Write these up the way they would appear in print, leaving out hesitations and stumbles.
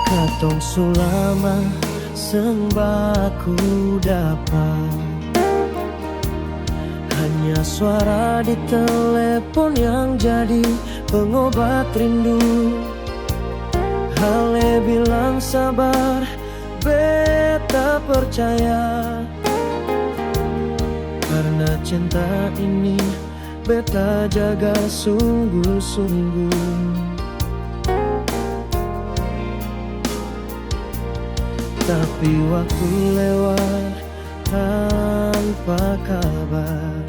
Katong sulama sembaku dapat, hanya suara di telepon yang jadi pengobat rindu. Hale bilang sabar, beta percaya, karena cinta ini beta jaga sungguh-sungguh. Tapi waktu lewat tanpa kabar,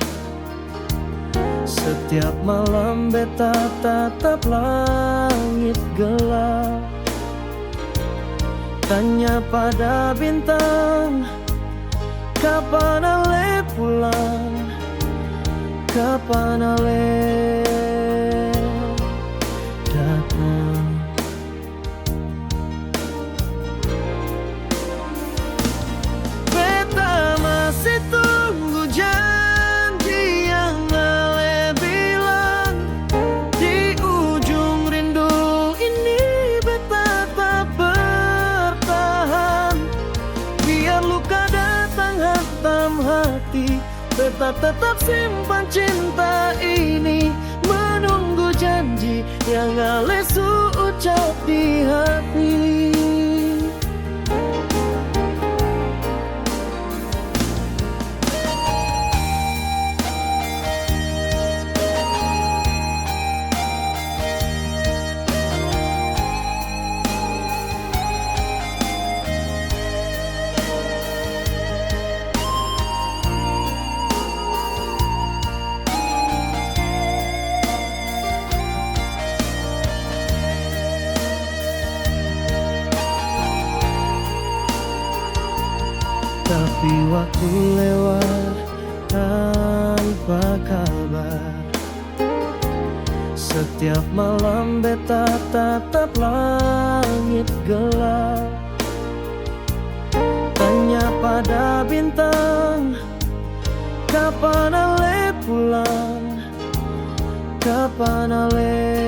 setiap malam beta tatap langit gelap, tanya pada bintang, kapan ale pulang, kapan ale datang. Beta masih tunggu janji yang ale bilang. Di ujung rindu ini beta tak bertahan. Biar luka datang hantam hati, beta tetap simpan cinta ini, menunggu janji yang ale ucap di hati. Tapi waktu lewat tanpa kabar, setiap malam beta tatap langit gelap, tanya pada bintang, kapan ale pulang, kapan ale